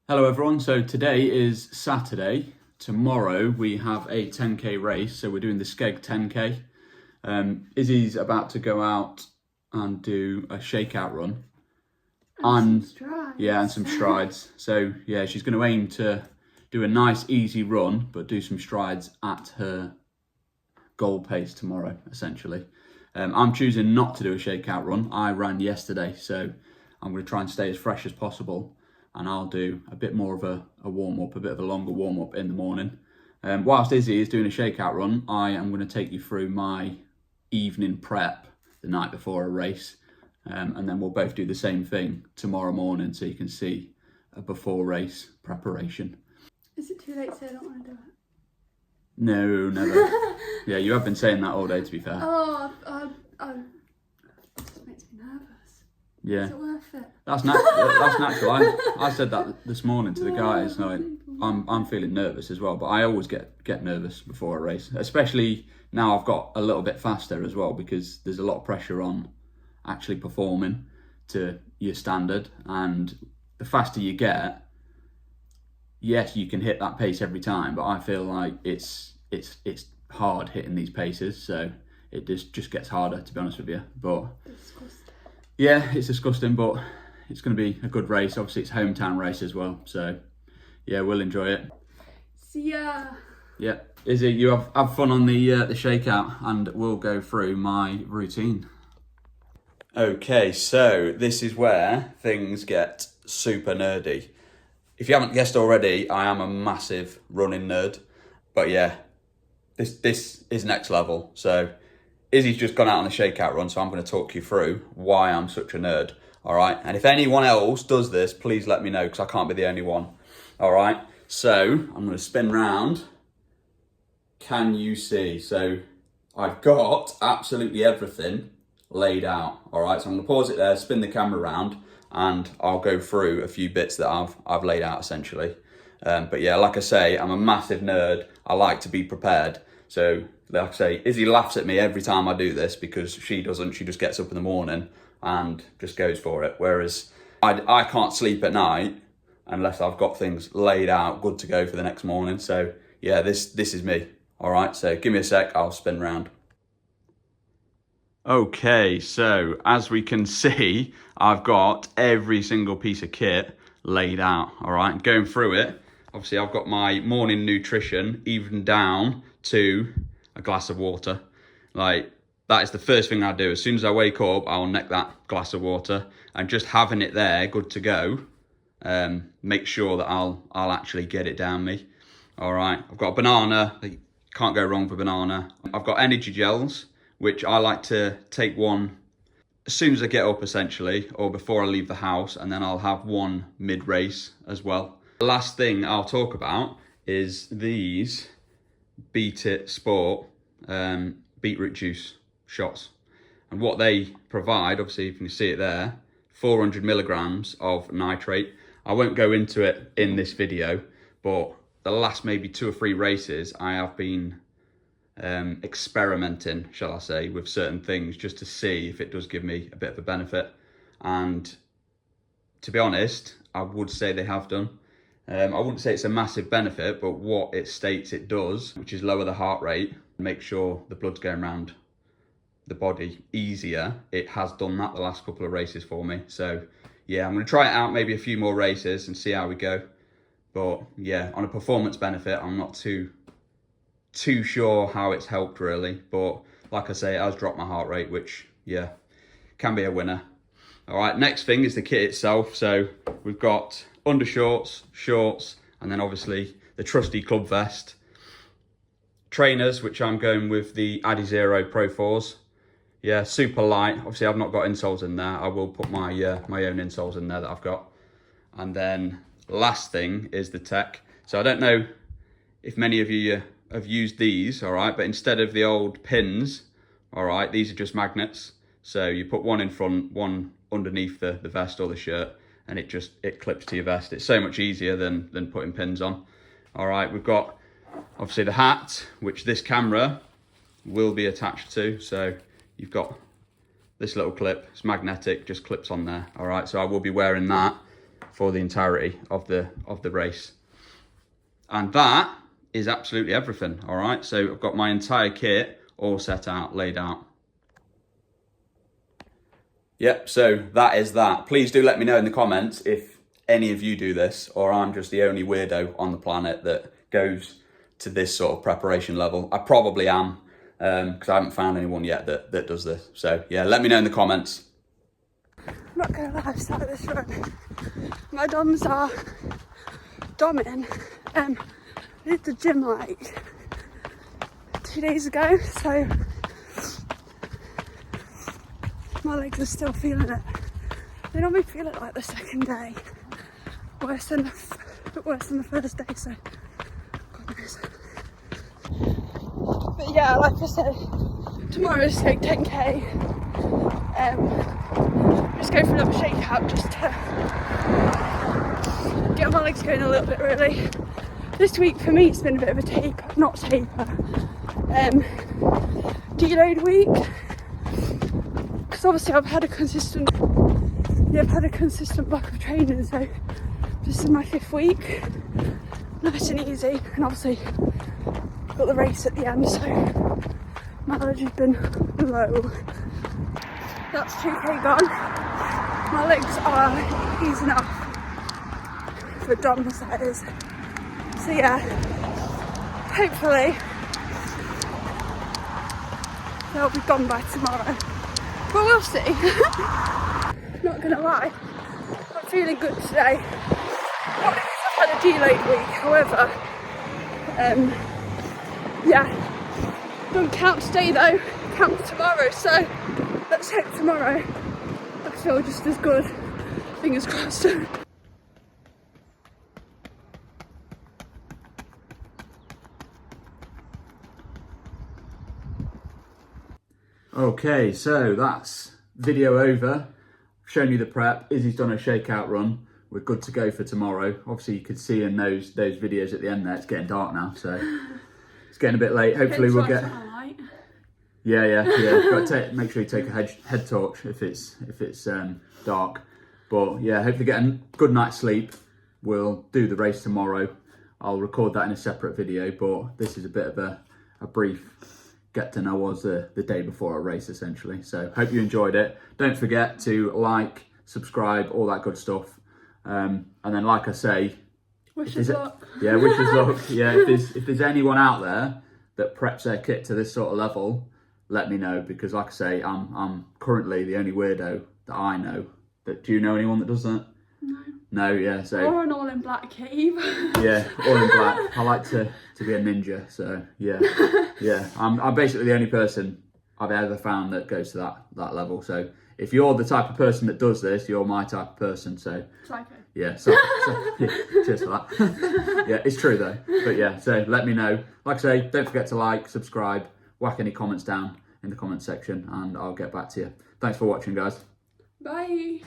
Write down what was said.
Hello everyone, so today is Saturday. Tomorrow we have a 10k race, so we're doing the Skeg 10k. Izzy's about to go out and do a shakeout run. And some strides. Yeah, and some strides. So yeah, she's going to aim to do a nice easy run, but do some strides at her goal pace tomorrow, essentially. I'm choosing not to do a shakeout run. I ran yesterday, so I'm going to try and stay as fresh as possible. And I'll do a bit more of a warm-up, a bit of a longer warm-up in the morning. Whilst Izzy is doing a shakeout run, I am going to take you through my evening prep the night before a race. And then we'll both do the same thing tomorrow morning so you can see a before race preparation. Is it too late to say I don't want to do it? No, never. Yeah, you have been saying that all day, to be fair. Oh, it just makes me nervous. Yeah. Is it worth it? That's natural. I said that this morning to the guys. Like, I'm feeling nervous as well, but I always get nervous before a race, especially now I've got a little bit faster as well, because there's a lot of pressure on actually performing to your standard. And the faster you get, yes, you can hit that pace every time, but I feel like it's hard hitting these paces, so it just gets harder, to be honest with you. But yeah, it's disgusting, but it's going to be a good race. Obviously, it's a hometown race as well, so yeah, we'll enjoy it. See ya. Yeah, Izzy, you have fun on the shakeout, and we'll go through my routine. Okay, so this is where things get super nerdy. If you haven't guessed already, I am a massive running nerd, but yeah, this is next level. So Izzy's just gone out on a shakeout run, so I'm going to talk you through why I'm such a nerd, all right? And if anyone else does this, please let me know, because I can't be the only one, all right? So I'm going to spin round. Can you see? So I've got absolutely everything laid out, all right? So I'm going to pause it there, spin the camera around, and I'll go through a few bits that I've laid out, essentially. But yeah, like I say, I'm a massive nerd. I like to be prepared. So like I say, Izzy laughs at me every time I do this, because she doesn't. She just gets up in the morning and just goes for it. Whereas I can't sleep at night unless I've got things laid out, good to go for the next morning. So yeah, this is me. All right, so give me a sec, I'll spin round. Okay, so as we can see, I've got every single piece of kit laid out, all right? Going through it, obviously I've got my morning nutrition, even down to a glass of water. Like, that is the first thing I do. As soon as I wake up, I'll neck that glass of water, and just having it there, good to go, make sure that I'll actually get it down me. All right, I've got a banana, can't go wrong with a banana. I've got energy gels, which I like to take one as soon as I get up, essentially, or before I leave the house, and then I'll have one mid-race as well. The last thing I'll talk about is these Beat It Sport beetroot juice shots. And what they provide, obviously, if you can see it there, 400 milligrams of nitrate. I won't go into it in this video, but the last maybe 2 or 3 races, I have been experimenting, shall I say, with certain things just to see if it does give me a bit of a benefit. And to be honest, I would say they have done. I wouldn't say it's a massive benefit, but what it states it does, which is lower the heart rate, make sure the blood's going around the body easier. It has done that the last couple of races for me. So yeah, I'm going to try it out maybe a few more races and see how we go. But yeah, on a performance benefit, I'm not too sure how it's helped really, but like I say, it has dropped my heart rate, which yeah, can be a winner. All right, next thing is the kit itself. So we've got undershorts, shorts, and then obviously the trusty club vest. Trainers, which I'm going with the Adizero Pro 4s. Yeah, super light. Obviously I've not got insoles in there. I will put my my own insoles in there that I've got. And then last thing is the tech. So I don't know if many of you have used these, all right, but instead of the old pins, all right, these are just magnets. So you put one in front, one underneath the vest or the shirt, and it clips to your vest. It's so much easier than putting pins on. All right, we've got obviously the hat, which this camera will be attached to. So you've got this little clip, it's magnetic, just clips on there. All right, so I will be wearing that. for the entirety of the race. And that is absolutely everything. All right, so I've got my entire kit all set out, laid out. Yep, so that is that. Please do let me know in the comments if any of you do this, or I'm just the only weirdo on the planet that goes to this sort of preparation level. I probably am, because I haven't found anyone yet that does this. So yeah, let me know in the comments. I'm not gonna lie, I've started this run. My DOMs are doming. I did the gym like 2 days ago, so my legs are still feeling it. They normally feel it like the second day, a bit worse than the first day. So, God knows. But yeah, like I said, tomorrow's like 10k. Just go for a little shake out just to get my legs going a little bit really. This week for me it's been a bit of a deload week, because obviously I've had a consistent block of training, so this is my 5th week, nice and easy, and obviously got the race at the end, so mileage has been low. That's 2k gone. My legs are easing up for DOMs, that is. So yeah, hopefully they'll be gone by tomorrow, but we'll see. Not gonna lie, I'm feeling good today. Not because I've had a delayed week, however, yeah, don't count today though, count tomorrow, so let's hope tomorrow I feel just as good, fingers crossed. Okay, so that's video over. I've shown you the prep. Izzy's done a shakeout run. We're good to go for tomorrow. Obviously you could see in those videos at the end there, it's getting dark now, so it's getting a bit late. Hopefully we'll get... Yeah. But make sure you take a head torch if it's dark. But yeah, hopefully get a good night's sleep. We'll do the race tomorrow. I'll record that in a separate video, but this is a bit of a brief get to know us the day before a race essentially. So hope you enjoyed it. Don't forget to like, subscribe, all that good stuff. And then like I say, wish us luck. Yeah, wish us luck. Yeah, if there's anyone out there that preps their kit to this sort of level, let me know, because like I say, I'm currently the only weirdo that I know. Do you know anyone that does that? No, yeah, so... Or an all-in-black cave. Yeah, all in black. I like to be a ninja, so yeah. Yeah, I'm basically the only person I've ever found that goes to that level. So if you're the type of person that does this, you're my type of person, so... Psycho. Yeah, yeah, cheers for that. Yeah, it's true though. But yeah, so let me know. Like I say, don't forget to like, subscribe, whack any comments down in the comment section, and I'll get back to you. Thanks for watching, guys. Bye.